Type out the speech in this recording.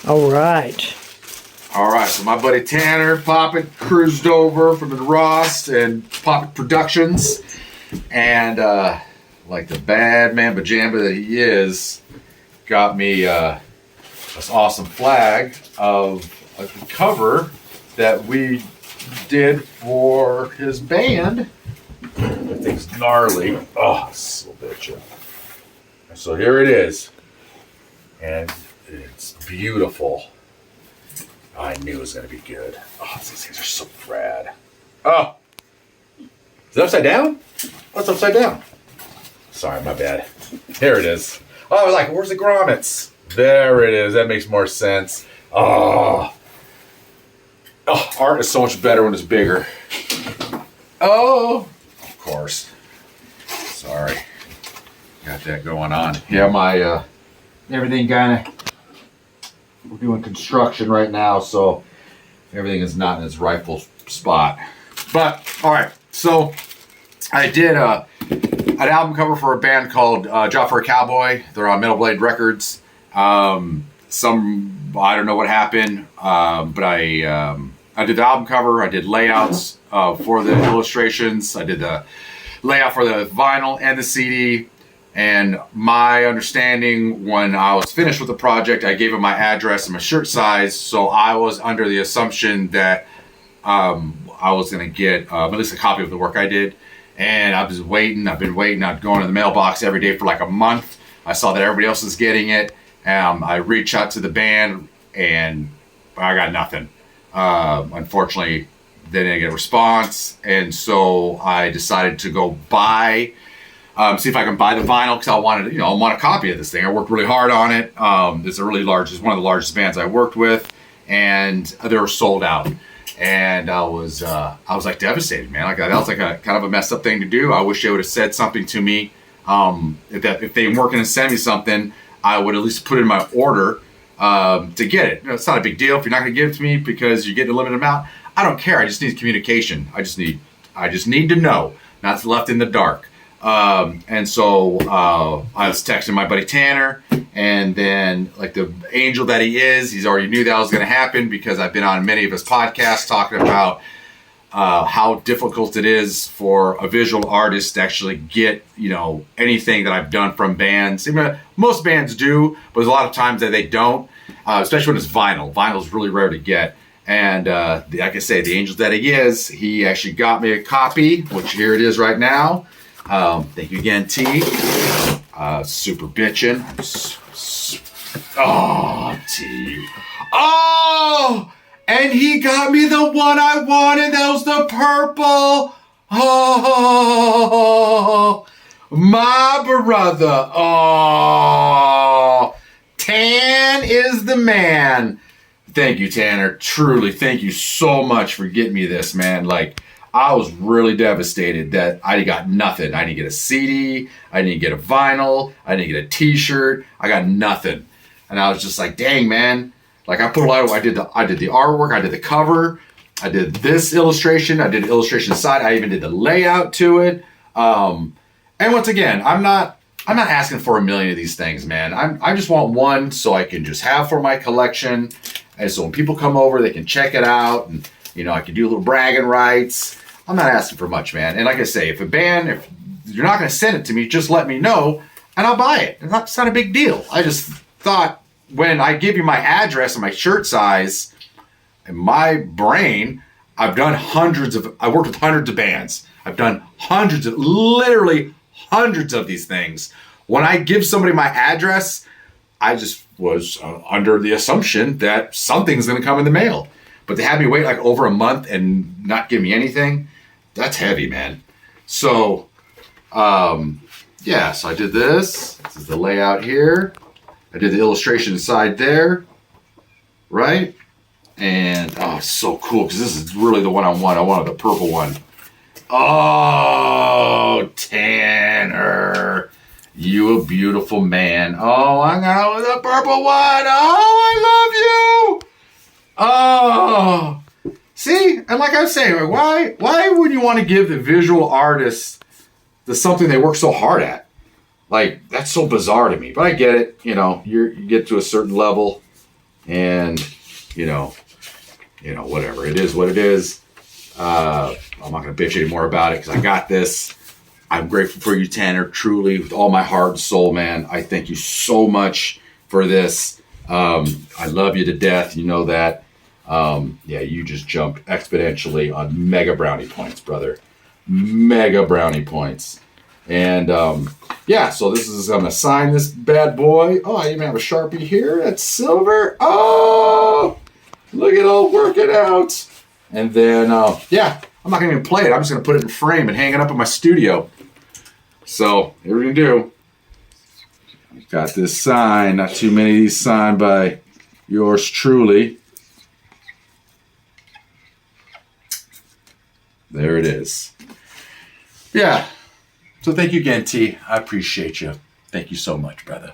All right. All right, so my buddy Tanner Poppet cruised over from the Ross and Poppet Productions, and like the bad man pajama that he is, got me this awesome flag of a cover that we did for his band. That thing's gnarly. Oh, so bitchin'. So here it is, and it's beautiful. I knew it was going to be good. Oh, these things are so rad. Oh! Is it upside down? Oh, it's upside down. Sorry, my bad. There it is. Oh, I was like, where's the grommets? There it is. That makes more sense. Oh! Oh, art is so much better when it's bigger. Oh! Of course. Sorry. Got that going on. Yeah, my, everything kind of... We're doing construction right now, so everything is not in its rightful spot. But, all right, so I did an album cover for a band called Job for a Cowboy. They're on Metal Blade Records. I don't know what happened, but I did the album cover. I did layouts for the illustrations. I did the layout for the vinyl and the CD. And my understanding, when I was finished with the project, I gave him my address and my shirt size. So I was under the assumption that I was going to get at least a copy of the work I did. And I was waiting. I've been waiting. I'd go into the mailbox every day for like a month. I saw that everybody else was getting it. I reached out to the band, and I got nothing. Unfortunately, they didn't get a response. And so I decided to go buy... see if I can buy the vinyl, because I want a copy of this thing. I worked really hard on it. It's one of the largest bands I worked with, and they were sold out. And I was like devastated, man. Like that was like a kind of a messed up thing to do. I wish they would have said something to me. If they weren't going to send me something, I would at least put in my order to get it. It's not a big deal if you're not going to give it to me because you're getting a limited amount. I don't care. I just need communication. I just need to know, not left in the dark. And so I was texting my buddy Tanner, and then like the angel that he is, he's already knew that was going to happen because I've been on many of his podcasts talking about how difficult it is for a visual artist to actually get, anything that I've done from bands. Most bands do, but there's a lot of times that they don't, especially when it's vinyl. Vinyl is really rare to get. And like I say, the angel that he is, he actually got me a copy, which here it is right now. Thank you again, T. Super bitchin'. Oh, T. Oh! And he got me the one I wanted. That was the purple. Oh, my brother. Oh, Tan is the man. Thank you, Tanner. Truly, thank you so much for getting me this, man. Like, I was really devastated that I got nothing. I didn't get a CD. I didn't get a vinyl. I didn't get a T-shirt. I got nothing. And I was just like, dang, man. Like I put a lot of, I did the artwork. I did the cover. I did this illustration. I did the illustration side. I even did the layout to it. And once again, I'm not asking for a million of these things, man. I just want one so I can just have for my collection. And so when people come over, they can check it out. And, I can do a little bragging rights. I'm not asking for much, man. And like I say, if you're not going to send it to me, just let me know and I'll buy it. It's not a big deal. I just thought when I give you my address and my shirt size, in my brain, I worked with hundreds of bands. I've done literally hundreds of these things. When I give somebody my address, I just was under the assumption that something's going to come in the mail. But to have me wait like over a month and not give me anything, that's heavy, man. So, so I did this. This is the layout here. I did the illustration side there, right? And, it's so cool because this is really the one I want. I wanted the purple one. Oh, Tanner, you a beautiful man. Oh, I got the purple one. Oh, I love you. Oh, see, and like I was saying, why would you want to give the visual artist something they work so hard at? Like, that's so bizarre to me, but I get it. You get to a certain level And, whatever. It is what it is. I'm not going to bitch anymore about it because I got this. I'm grateful for you, Tanner, truly, with all my heart and soul, man. I thank you so much for this. I love you to death. You know that. You just jumped exponentially on mega brownie points, brother. Mega brownie points. And, so this is going to sign this bad boy. Oh, I even have a Sharpie here. That's silver. Oh, look at all working out. And then, I'm not going to even play it. I'm just going to put it in frame and hang it up in my studio. So, here we do. Got this sign. Not too many of these signed by yours truly. There it is. Yeah. So thank you again, T. I appreciate you. Thank you so much, brother.